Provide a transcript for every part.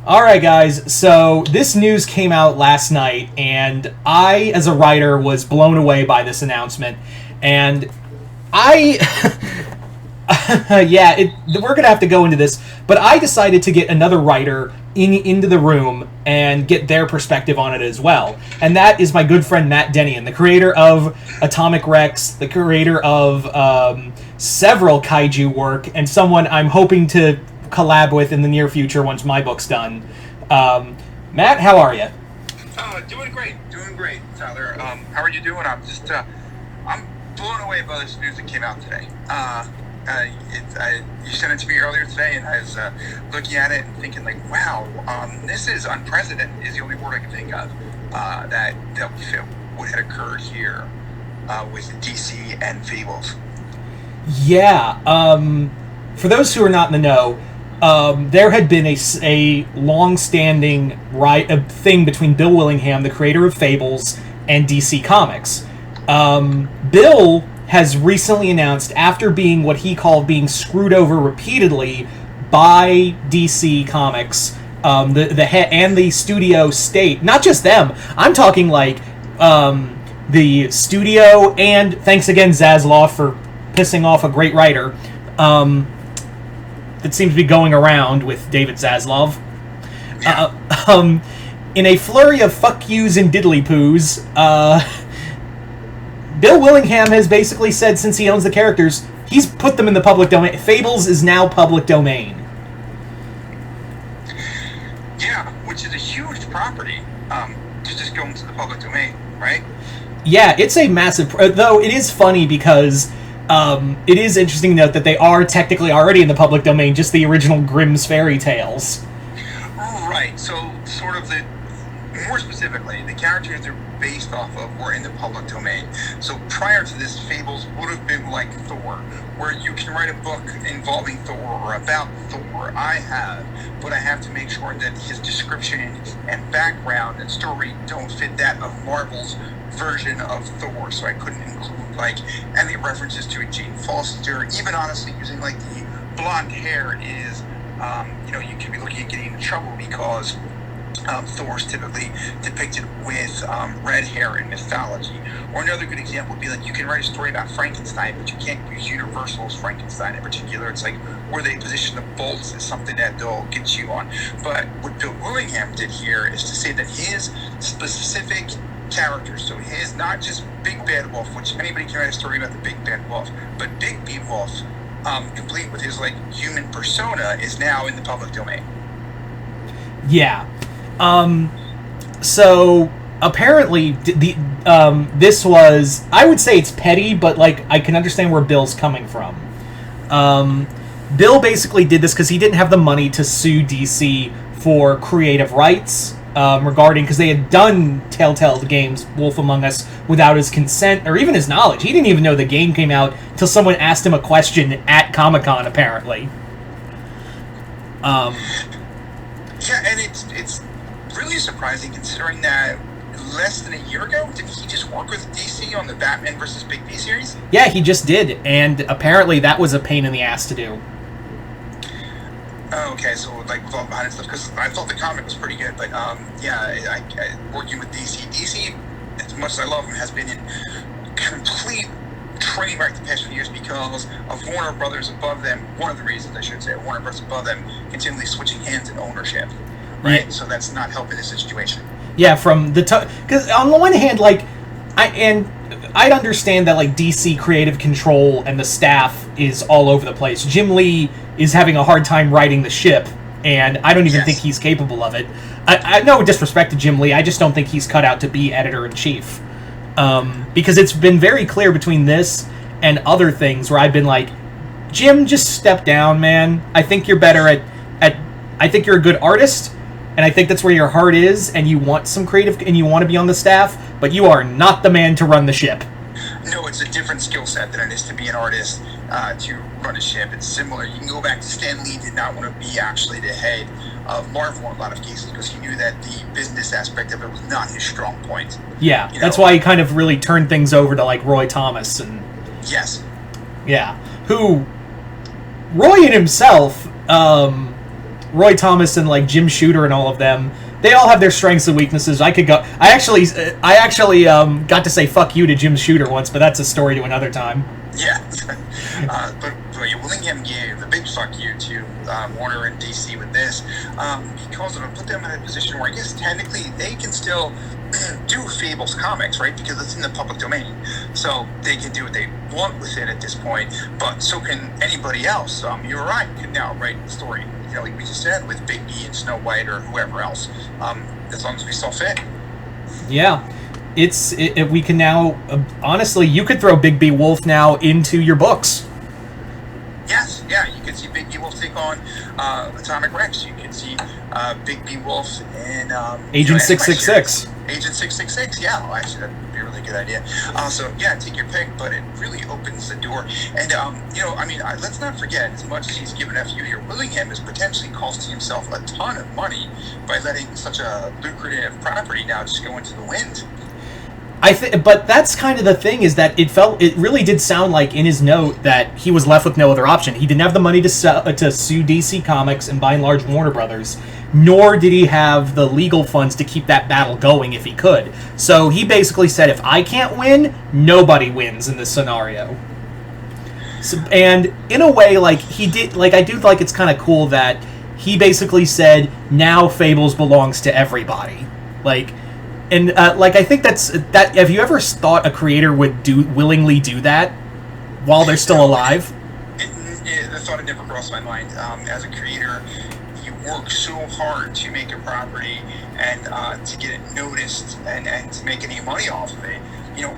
All right, guys. So this news came out last night, and I, as a writer, was blown away by this announcement. And I, we're gonna have to go into this, but I decided to get another writer into the room and get their perspective on it as well. And that is my good friend Matt Dennion, the creator of Atomic Rex, the creator of several kaiju work, and someone I'm hoping to collab with in the near future once my book's done. Matt, how are you? Doing great, Tyler. How are you doing? I'm blown away by this news that came out today. You sent it to me earlier today, and I was looking at it and thinking, like, wow, this is unprecedented, is the only word I can think of, that would have occurred here with DC and Fables. Yeah, for those who are not in the know, there had been a long-standing thing between Bill Willingham, the creator of Fables, and DC Comics. Bill has recently announced, after being what he called being screwed over repeatedly by DC Comics, the head and the studio state, not just them. I'm talking like the studio, and thanks again Zaslav for pissing off a great writer. That seems to be going around with David Zaslav. In a flurry of fuck yous and diddly poos, Bill Willingham has basically said, since he owns the characters, he's put them in the public domain. Fables is now public domain. Yeah, which is a huge property to just go into the public domain, right? Yeah, it's a massive... Though it is funny because it is interesting to note that they are technically already in the public domain, just the original Grimm's fairy tales. Right, so sort of more specifically, the characters they're based off of were in the public domain. So prior to this, Fables would have been like Thor, where you can write a book involving Thor or about Thor. I have to make sure that his description and background and story don't fit that of Marvel's version of Thor, so I couldn't include like any references to Jane Foster. Even honestly, using like the blonde hair is, you could be looking at getting into trouble because Thor's typically depicted with red hair in mythology. Or another good example would be like you can write a story about Frankenstein, but you can't use Universal's Frankenstein in particular. It's like where they position the bolts is something that they'll get you on. But what Bill Willingham did here is to say that his specific characters, so his not just Big Bad Wolf, which anybody can write a story about the Big Bad Wolf, but Big Bad Wolf, complete with his like human persona, is now in the public domain. Yeah. So apparently this was, I would say it's petty, but like I can understand where Bill's coming from. Bill basically did this because he didn't have the money to sue DC for creative rights regarding, because they had done Telltale games Wolf Among Us without his consent or even his knowledge. He didn't even know the game came out until someone asked him a question at Comic-Con, apparently. Yeah, and it's really surprising considering that less than a year ago, did he just work with DC on the Batman vs. Big B series? Yeah, he just did, and apparently that was a pain in the ass to do. Oh, okay, so like with all the behind stuff, because I thought the comic was pretty good, but I working with DC, as much as I love him, has been in complete train wreck the past few years because of Warner Brothers above them. One of the reasons, I should say, Warner Brothers above them continually switching hands in ownership, right? Yeah. So that's not helping the situation. Yeah, from the because on the one hand, like I'd understand that like DC creative control and the staff is all over the place. Jim Lee is having a hard time riding the ship, and I don't even think he's capable of it. I no disrespect to Jim Lee, I just don't think he's cut out to be editor-in-chief. Because it's been very clear between this and other things where I've been like, Jim, just step down, man. I think you're better at I think you're a good artist, and I think that's where your heart is, and you want some creative, and you want to be on the staff, but you are not the man to run the ship. No, it's a different skill set than it is to be an artist, to run a ship. It's similar. You can go back to Stan Lee did not want to be actually the head of Marvel in a lot of cases because he knew that the business aspect of it was not his strong point. Yeah, that's why he kind of really turned things over to like Roy Thomas and... Yes. Yeah. Who, Roy in himself, Roy Thomas and like Jim Shooter and all of them, they all have their strengths and weaknesses. I could go. I actually got to say fuck you to Jim Shooter once, but that's a story to another time. Yeah, but Willingham gave a big fuck you to Warner and DC with this because it'll put them in a position where I guess technically they can still do Fables comics, right? Because it's in the public domain, so they can do what they want with it at this point. But so can anybody else. You're right. Can now write the story, like we just said, with Big B and Snow White or whoever else, as long as we saw fit. Yeah. We can now, honestly, you could throw Big B Wolf now into your books. Yes, yeah, you could see Big B Wolf take on Atomic Rex. You could see Big B Wolf in Agent 666. Agent 666, yeah. Well, actually, that would be a really good idea. So, yeah, take your pick, but it really opens the door. And, let's not forget, as much as he's given FU here, Willingham is potentially costing himself a ton of money by letting such a lucrative property now just go into the wind. But that's kind of the thing, is that it really did sound like in his note that he was left with no other option. He didn't have the money to sue DC Comics and by and large Warner Brothers, nor did he have the legal funds to keep that battle going if he could. So he basically said, if I can't win, nobody wins in this scenario. So, and in a way, like he did, like I do like it's kind of cool that he basically said, now Fables belongs to everybody. Like. And I think that. Have you ever thought a creator would willingly do that while they're still alive? The thought had never crossed my mind. As a creator, you work so hard to make a property and to get it noticed and to make any money off of it.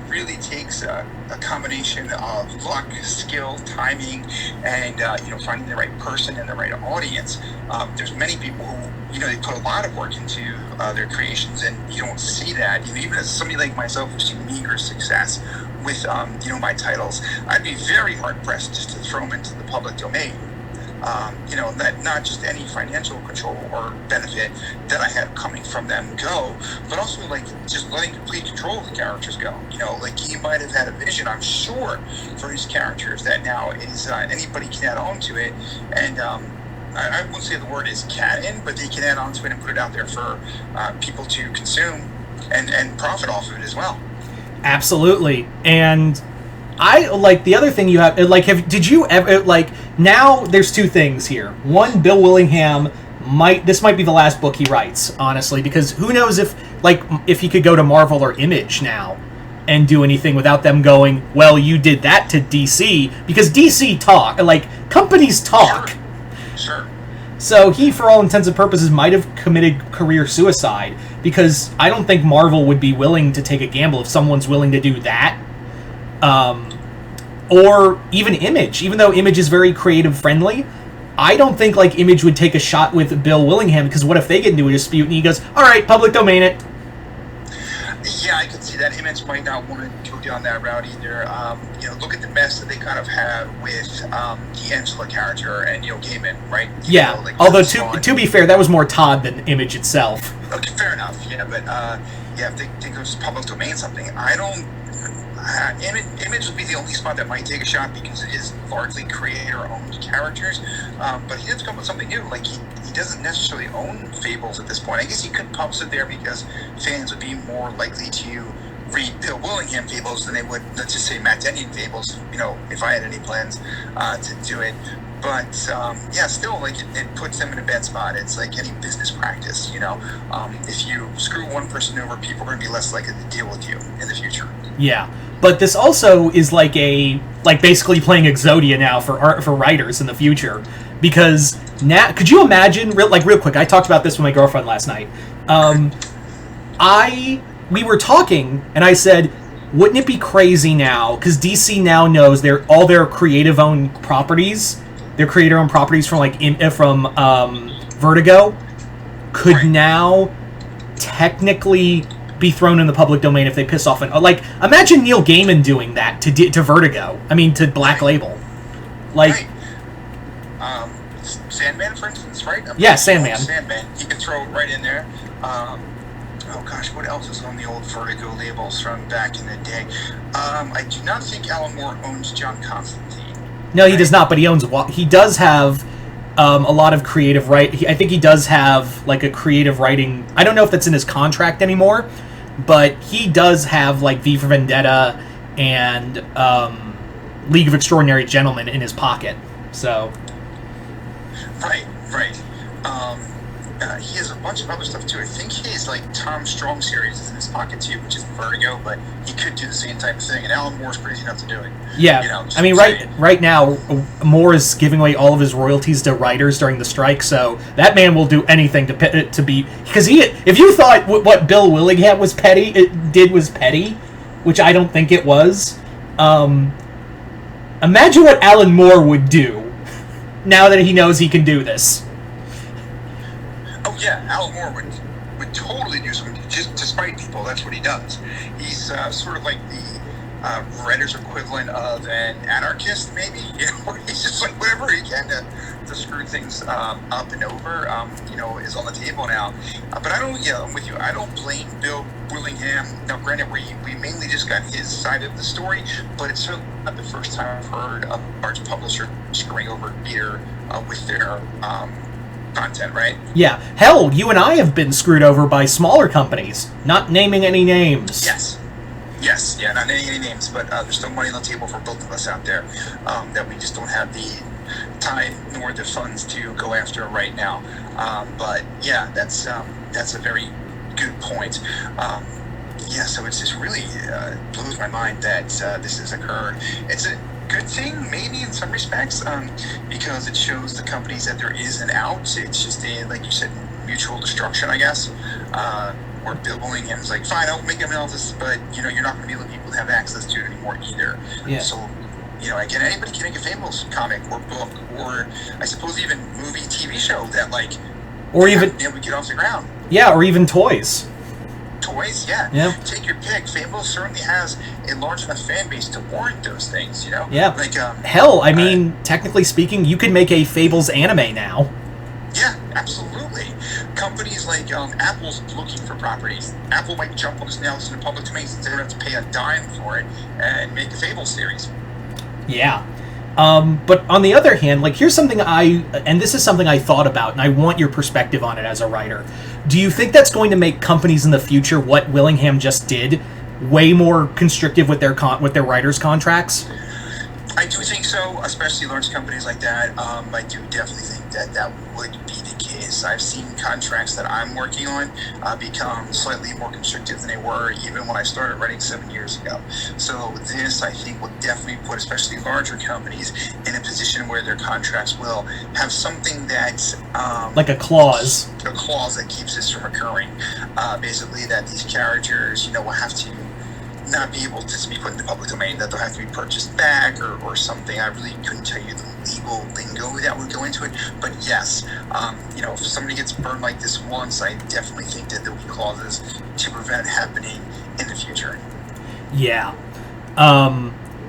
Really takes a combination of luck, skill, timing, and finding the right person and the right audience. There's many people who they put a lot of work into their creations, and you don't see that. Even as somebody like myself who's seen meager success with my titles, I'd be very hard pressed just to throw them into the public domain. That not just any financial control or benefit that I have coming from them go, but also like just letting complete control of the characters go. Like he might have had a vision, I'm sure, for his characters that now is anybody can add on to it, and I won't say the word is canon, but they can add on to it and put it out there for people to consume and profit off of it as well. Absolutely. And I like the other thing you have, like, did you ever, like, now there's two things here. One, Bill Willingham this might be the last book he writes, honestly, because who knows if he could go to Marvel or Image now and do anything without them going, well, you did that to DC, because DC talk, like, companies talk. Sure. So he, for all intents and purposes, might have committed career suicide, because I don't think Marvel would be willing to take a gamble if someone's willing to do that. Or even Image, even though Image is very creative friendly, I don't think like Image would take a shot with Bill Willingham, because what if they get into a dispute and he goes, all right, public domain it. Yeah, I could see that. Image might not want to go down that route either. Look at the mess that they kind of have with the Angela character and Neil Gaiman, right? Although to be fair, that was more Todd than Image itself. Okay, fair enough. Yeah, but if they go to public domain something, I don't. Image would be the only spot that might take a shot, because it is largely creator-owned characters. But he does come with something new. Like he doesn't necessarily own Fables at this point. I guess he could publish it there because fans would be more likely to read Bill Willingham Fables than they would, let's just say, Matt Dennion Fables. If I had any plans to do it. But still, like it puts them in a bad spot. It's like any business practice. If you screw one person over, people are going to be less likely to deal with you in the future. Yeah, but this also is like basically playing Exodia now for writers in the future, because now could you imagine real quick? I talked about this with my girlfriend last night. We were talking, and I said, wouldn't it be crazy now, because DC now knows all their creative-owned properties, their creator-owned properties from Vertigo, could now technically be thrown in the public domain if they piss off imagine Neil Gaiman doing that to Vertigo. I mean, to Black Label. Sandman, for instance, right? Sandman. Sandman. You can throw it right in there. What else is on the old Vertigo labels from back in the day? I do not think Alan Moore owns John Constantine. No, he does not, but he does have a lot of creative I think he does have like a creative writing. I don't know if that's in his contract anymore, but he does have like V for Vendetta and League of Extraordinary Gentlemen in his pocket. So, right. He has a bunch of other stuff too. I think his like Tom Strong series is in his pocket too, which is Vertigo, but he could do the same type of thing. And Alan Moore's crazy enough to do it. Yeah, I mean, right now, Moore is giving away all of his royalties to writers during the strike, so that man will do anything to be, because if you thought what Bill Willingham was petty, which I don't think it was. Imagine what Alan Moore would do now that he knows he can do this. Oh yeah, Alan Moore would totally do something just to spite people. That's what he does. He's sort of like the writer's equivalent of an anarchist, maybe. He's just like whatever he can to screw things up and over. Is on the table now. But I don't. Yeah, I'm with you. I don't blame Bill Willingham. Now, granted, we mainly just got his side of the story, but it's certainly not the first time I've heard a large publisher screwing over beer with their content, right? Yeah. Hell, you and I have been screwed over by smaller companies. Not naming any names. Yes, yeah, not naming any names, but there's still money on the table for both of us out there that we just don't have the time nor the funds to go after right now. But yeah, that's a very good point. So it's just really blows my mind that this has occurred. It's a good thing, maybe in some respects, because it shows the companies that there is an out. It's just like you said, mutual destruction, I guess. Where Bill Willingham's like, fine, I'll make an analysis, but you're not going to be able to people to have access to it anymore either. Yeah. So, again, anybody can make a Fables comic or book or I suppose even movie, TV show that or even be able to get off the ground. Yeah, or even toys. Toys, yeah. Take your pick. Fables certainly has a large enough fan base to warrant those things, Yeah. Hell, I mean, technically speaking, you could make a Fables anime now. Yeah, absolutely. Companies like Apple's looking for properties. Apple might jump on this now in the public domain since they don't have to pay a dime for it and make a Fables series. Yeah. But on the other hand, here's something and this is something I thought about, and I want your perspective on it as a writer. Do you think that's going to make companies in the future, what Willingham just did, way more constrictive with their writers' contracts? I do think so, especially large companies like that. I do definitely think that would be the case. I've seen contracts that I'm working on become slightly more constrictive than they were even when I started writing 7 years ago. So this, I think, will definitely put especially larger companies in a position where their contracts will have something that... like a clause. A clause that keeps this from occurring. Basically, that these characters, will have to not be able to be put in the public domain, that they'll have to be purchased back or something. I really couldn't tell you the legal lingo that would go into it. But yes, if somebody gets burned like this once, I definitely think that there will be clauses to prevent it happening in the future. Yeah.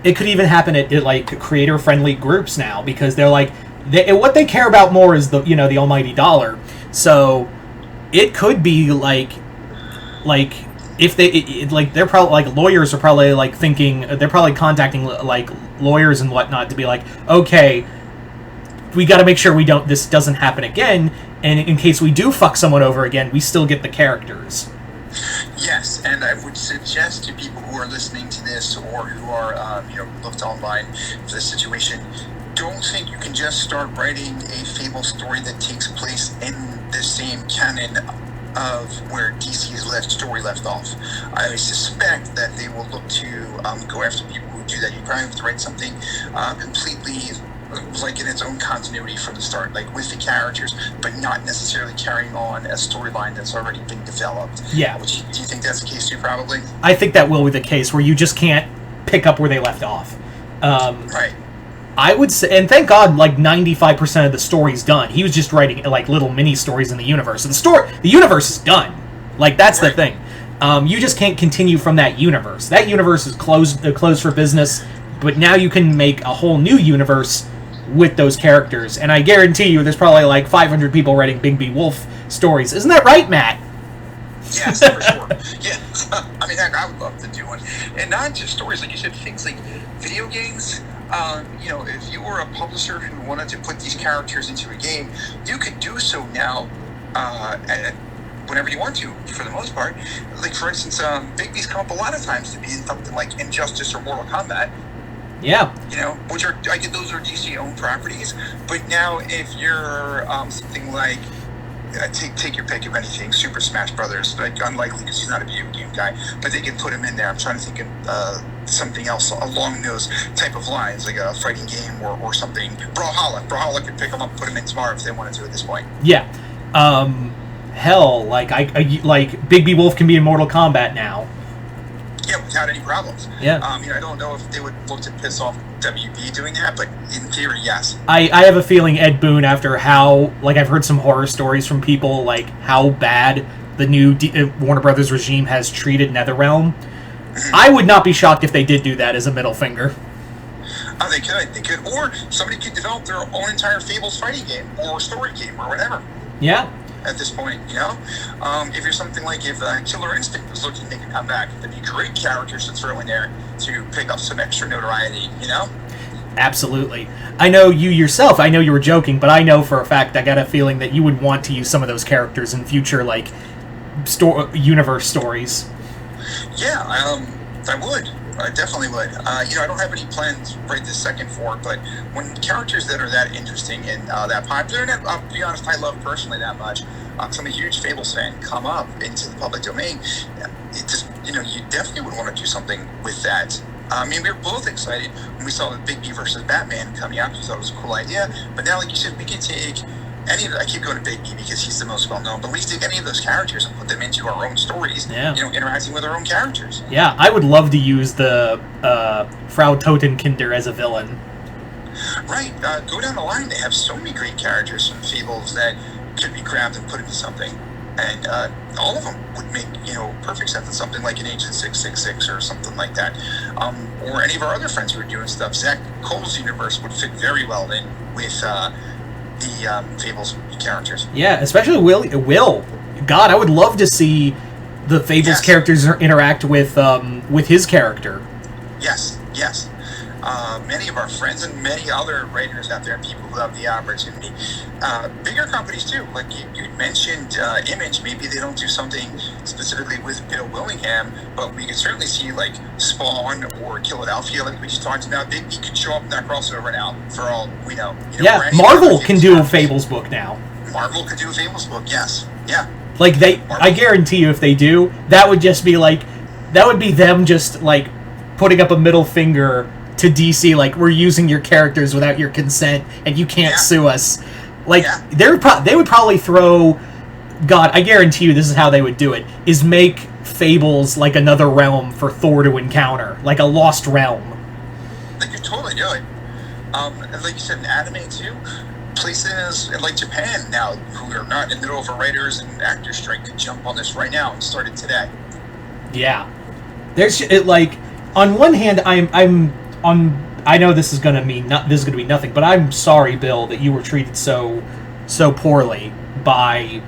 It could even happen at creator-friendly groups now, because they're what they care about more is the almighty dollar. So it could be if they're probably lawyers are probably thinking, they're probably contacting lawyers and whatnot to be okay, we got to make sure this doesn't happen again, and in case we do fuck someone over again, we still get the characters. Yes, and I would suggest to people who are listening to this or who are looked online for this situation, don't think you can just start writing a Fable story that takes place in the same canon of where DC's story left off. I suspect that they will look to go after people who do that. You probably have to write something completely in its own continuity from the start, with the characters, but not necessarily carrying on a storyline that's already been developed. Yeah. Do you think that's the case too, probably? I think that will be the case, where you just can't pick up where they left off. Right. I would say, and thank God, 95% of the story's done. He was just writing little mini stories in the universe. And the universe is done. That's right. The thing. You just can't continue from that universe. That universe is closed for business, but now you can make a whole new universe with those characters. And I guarantee you, there's probably 500 people writing Big B Wolf stories. Isn't that right, Matt? Yes, for sure. Yeah, I mean, I would love to do one, and not just stories, like you said, things like video games. if you were a publisher who wanted to put these characters into a game, you could do so now, whenever you want to, for the most part. Like, for instance, Bigby's come up a lot of times to be in something like Injustice or Mortal Kombat. Yeah. Which are, I get those are DC-owned properties, but now if you're something like, take your pick of anything, Super Smash Brothers, like, unlikely because he's not a video game guy, but they can put him in there. I'm trying to think of something else along those type of lines, like a fighting game or something. Brawlhalla could pick him up, put him in tomorrow if they wanted to at this point. Yeah. Hell, like Big B Wolf can be in Mortal Kombat now. Yeah, without any problems. Yeah. I don't know if they would look to piss off WB doing that, but in theory, yes. I have a feeling Ed Boon, after how, like, I've heard some horror stories from people, like, how bad the new Warner Brothers regime has treated NetherRealm. I would not be shocked if they did do that as a middle finger. They could, or somebody could develop their own entire Fables fighting game, or story game, or whatever. Yeah. At this point, if you're something like, if Killer Instinct was looking to make a comeback, there'd be great characters to throw in there to pick up some extra notoriety, Absolutely. I know you yourself, I know you were joking, but I know for a fact, I got a feeling that you would want to use some of those characters in future, like, universe stories. Yeah, I would. I definitely would. I don't have any plans right this second for it, but when characters that are that interesting and that popular, and I'll be honest, I love personally that much, so I'm a huge Fables fan, come up into the public domain, it just, you definitely would want to do something with that. We were both excited when we saw the Big B versus Batman coming out, because that was a cool idea, but now, like you said, we can take I keep going to Big B because he's the most well-known, but at least take any of those characters and put them into our own stories, interacting with our own characters. Yeah, I would love to use the Frau Totenkinder as a villain. Right. Go down the line, they have so many great characters from Fables that could be grabbed and put into something. And all of them would make, perfect sense in something like an Agent 666 or something like that. Or any of our other friends who are doing stuff. Zach Cole's universe would fit very well in with the Fables characters. Yeah, especially Will. God, I would love to see the Fables characters interact with his character. Yes. Many of our friends and many other writers out there and people who have the opportunity. Bigger companies too, like you mentioned Image, maybe they don't do something specifically with Bill Willingham, but we could certainly see like Spawn or Philadelphia, like we just talked about. They could show up in that crossover now, for all we know. Marvel can do a Fables book now. Marvel could do a Fables book, yes. Yeah. Like I guarantee you if they do, that would just be like, that would be them just like putting up a middle finger to DC, like, we're using your characters without your consent, and you can't sue us. Like, they would probably throw... God, I guarantee you this is how they would do it, is make Fables like another realm for Thor to encounter. Like a lost realm. They could totally do it. And like you said, in anime, too, places like Japan now, who are not in the middle of a writers and actors strike, could jump on this right now and start it today. Yeah. There's, on one hand, I know this is gonna be nothing, but I'm sorry, Bill, that you were treated so poorly by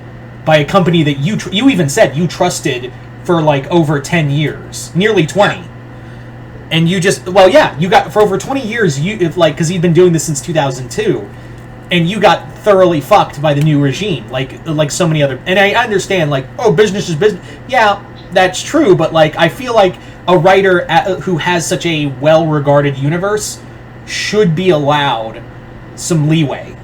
a company that you even said you trusted for like over 10 years, nearly 20, and you just you got for over 20 years because he'd been doing this since 2002, and you got thoroughly fucked by the new regime, like so many other. And I understand, like, business is business. Yeah, that's true, but like I feel like a writer who has such a well-regarded universe should be allowed some leeway,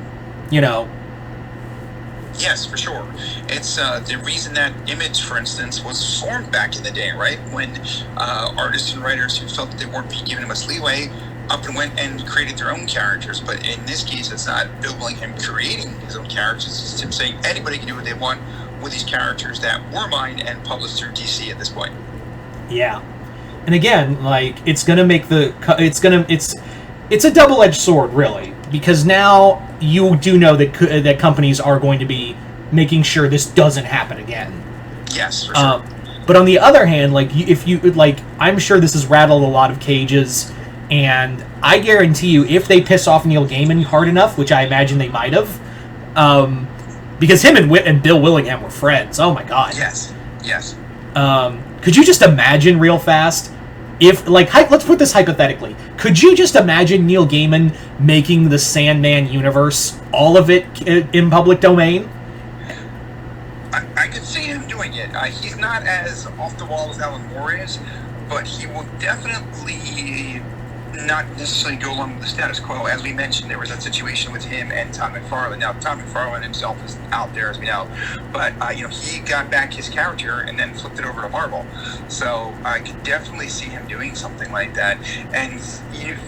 Yes, for sure. It's the reason that Image, for instance, was formed back in the day, right? When artists and writers who felt that they weren't being given much leeway up and went and created their own characters. But in this case, it's not Bill Willingham creating his own characters. It's him saying anybody can do what they want with these characters that were mine and published through DC at this point. Yeah. And again, like, it's a double-edged sword, really, because now you do know that companies are going to be making sure this doesn't happen again. Yes, for sure. But on the other hand, I'm sure this has rattled a lot of cages, and I guarantee you, if they piss off Neil Gaiman hard enough, which I imagine they might have, because him and Bill Willingham were friends. Oh my God. Yes. Could you just imagine real fast if, like, let's put this hypothetically. Could you just imagine Neil Gaiman making the Sandman universe, all of it, in public domain? I could see him doing it. He's not as off the wall as Alan Moore is, but he will definitely not necessarily go along with the status quo. As we mentioned, there was that situation with him and Todd McFarlane. Now, Todd McFarlane himself is out there, as we know, but he got back his character and then flipped it over to Marvel. So I could definitely see him doing something like that, and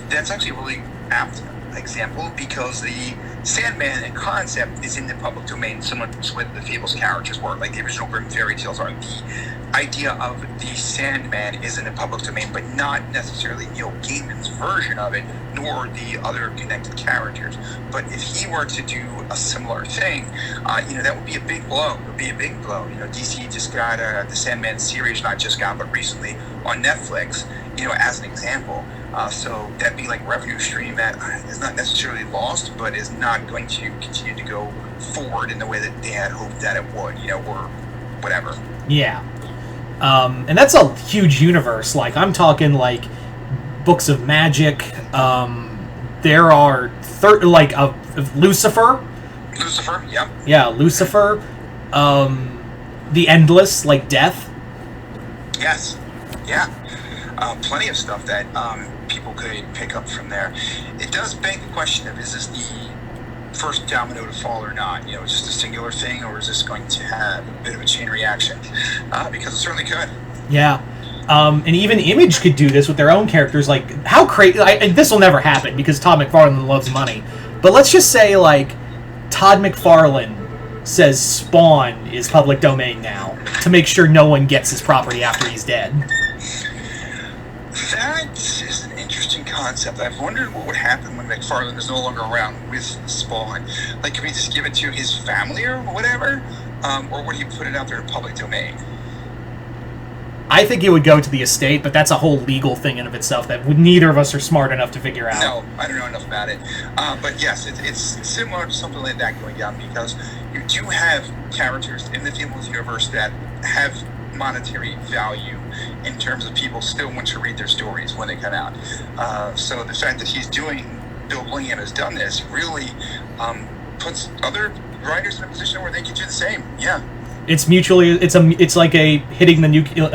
that's actually a really apt example because the Sandman concept is in the public domain, similar to what the Fables characters were, like the original Grimm fairy tales are. The idea of the Sandman is in the public domain, but not necessarily Neil Gaiman's version of it, nor the other connected characters. But if he were to do a similar thing, that would be a big blow. It would be a big blow. DC just got the Sandman series, not just got, but recently on Netflix, as an example. So that'd be like revenue stream that is not necessarily lost, but is not going to continue to go forward in the way that they had hoped that it would, or whatever. Yeah. And that's a huge universe. Like, I'm talking, like, books of magic. There are, Lucifer. Lucifer, yep. Yeah, Lucifer. The Endless, like Death. Yes. Yeah. Plenty of stuff that people could pick up from there. It does beg the question of, is this the first domino to fall or not? Is this a singular thing, or is this going to have a bit of a chain reaction? Because it certainly could. Yeah. And even Image could do this with their own characters. Like, how crazy... And this will never happen because Todd McFarlane loves money. But let's just say, like, Todd McFarlane says Spawn is public domain now to make sure no one gets his property after he's dead. That is an interesting concept. I've wondered what would happen when McFarlane is no longer around with Spawn. Like, could we just give it to his family or whatever? Or would he put it out there in public domain? I think it would go to the estate, but that's a whole legal thing in of itself that neither of us are smart enough to figure out. No, I don't know enough about it. But yes, it's similar to something like that going down, because you do have characters in the Fables universe that have monetary value in terms of people still want to read their stories when they come out. So the fact that Bill Willingham has done this really puts other writers in a position where they can do the same. Yeah. It's mutually. It's like hitting a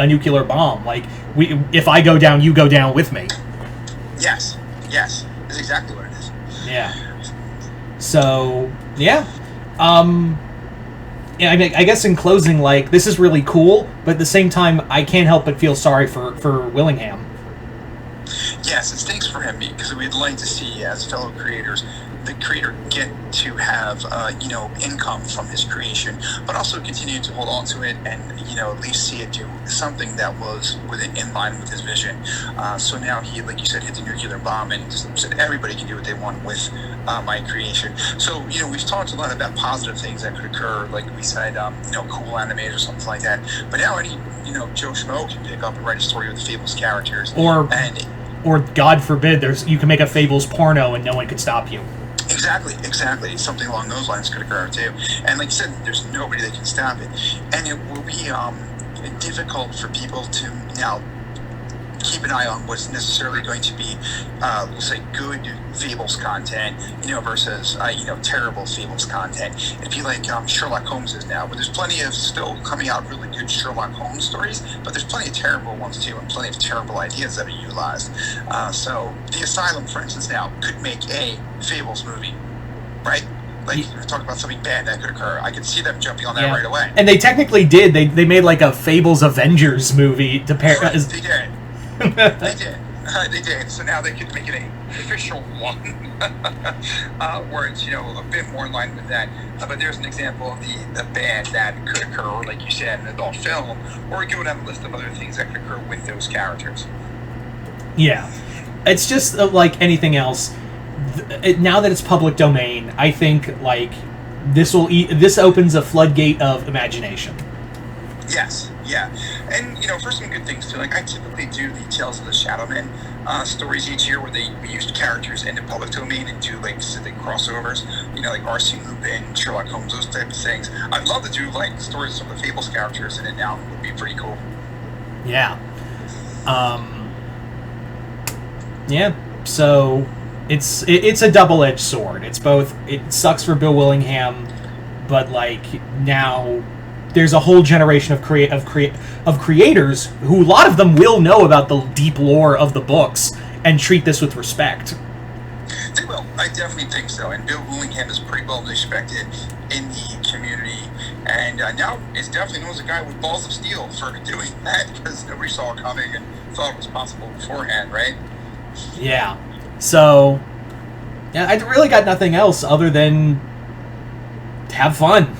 nuclear bomb. Like, if I go down, you go down with me. Yes. That's exactly what it is. Yeah. So yeah. Yeah, I guess in closing, like, this is really cool, but at the same time, I can't help but feel sorry for Willingham. Yes, it stinks for him, because we'd like to see, as fellow creators, the creator get to have income from his creation, but also continue to hold on to it and at least see it do something that was in line with his vision. So now he, like you said, hit the nuclear bomb and just said everybody can do what they want with my creation. So we've talked a lot about positive things that could occur, like we said, cool animators or something like that. But now any Joe Schmo can pick up and write a story with the Fables characters, or God forbid, you can make a Fables porno and no one could stop you. Exactly. Something along those lines could occur too. And like you said, there's nobody that can stop it. And it will be difficult for people to now keep an eye on what's necessarily going to be, we'll say, good Fables content, versus, terrible Fables content. It'd be like Sherlock Holmes is now, but there's plenty of still coming out really good Sherlock Holmes stories, but there's plenty of terrible ones too, and plenty of terrible ideas that are utilized. So The Asylum, for instance, now could make a Fables movie, right? Like, if you're talking about something bad that could occur, I could see them jumping on that right away. And they technically did. They made like a Fables Avengers movie to pair. Right, they did. They did. So now they could make it an official one, where it's a bit more in line with that. But there's an example of the band that could occur, or like you said, an adult film, or you would have a list of other things that could occur with those characters. Yeah, it's just like anything else. Now that it's public domain, I think like this opens a floodgate of imagination. Yes, yeah. And, for some good things too, like I typically do the Tales of the Shadowmen stories each year where we use characters in the public domain and do like specific crossovers, like R.C. Lupin, Sherlock Holmes, those type of things. I'd love to do like stories of the Fables characters in it now. It would be pretty cool. Yeah. Yeah. So it's a double-edged sword. It's both. It sucks for Bill Willingham, but like now there's a whole generation of creators who a lot of them will know about the deep lore of the books and treat this with respect. They will. I definitely think so. And Bill Willingham is pretty well respected in the community. And now is definitely known as a guy with balls of steel for doing that, because nobody saw it coming and thought it was possible beforehand, right? Yeah. So, yeah, I really got nothing else other than have fun.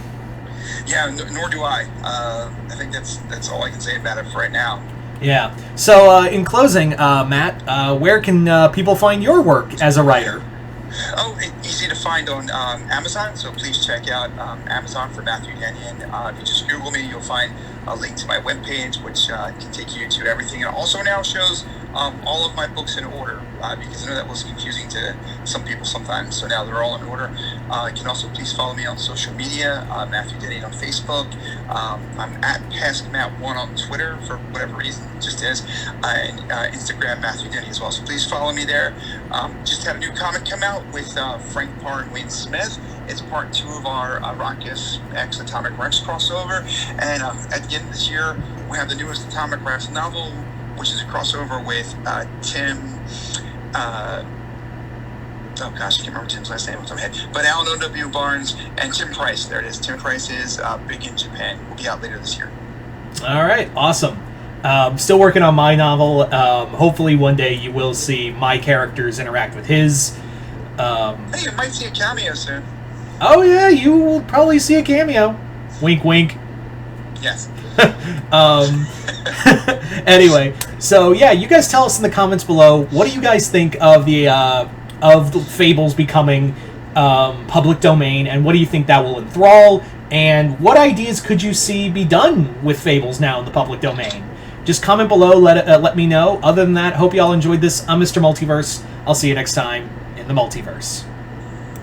Yeah, nor do I. I think that's all I can say about it for right now. Yeah. So, in closing, Matt, where can people find your work as a writer? Oh, easy to find on Amazon, so please check out Amazon for Matthew Dennion. If you just Google me, you'll find a link to my webpage, which can take you to everything. It also now shows all of my books in order, because I know that was confusing to some people sometimes, so now they're all in order. You can also please follow me on social media, Matthew Dennion on Facebook. I'm at PaskMatt1 on Twitter for whatever reason, it just is, and Instagram, Matthew Dennion as well. So please follow me there. Just had a new comic come out with Frank Parr and Wayne Smith. It's part 2 of our Rockets X Atomic Rex crossover, and at the end of this year, we have the newest Atomic Rex novel, which is a crossover with Tim. Oh gosh, I can't remember Tim's last name off the top of my head. But Alan O.W. Barnes and Tim Price. There it is. Tim Price is big in Japan. Will be out later this year. All right, awesome. Still working on my novel. Hopefully, one day you will see my characters interact with his. Hey, you might see a cameo soon. Oh yeah, you will probably see a cameo. Wink, wink. Yes. Anyway, so yeah, you guys tell us in the comments below. What do you guys think of the Fables becoming public domain, and what do you think that will enthrall? And what ideas could you see be done with Fables now in the public domain? Just comment below. Let me know. Other than that, hope you all enjoyed this. I'm Mr. Multiverse. I'll see you next time in the multiverse.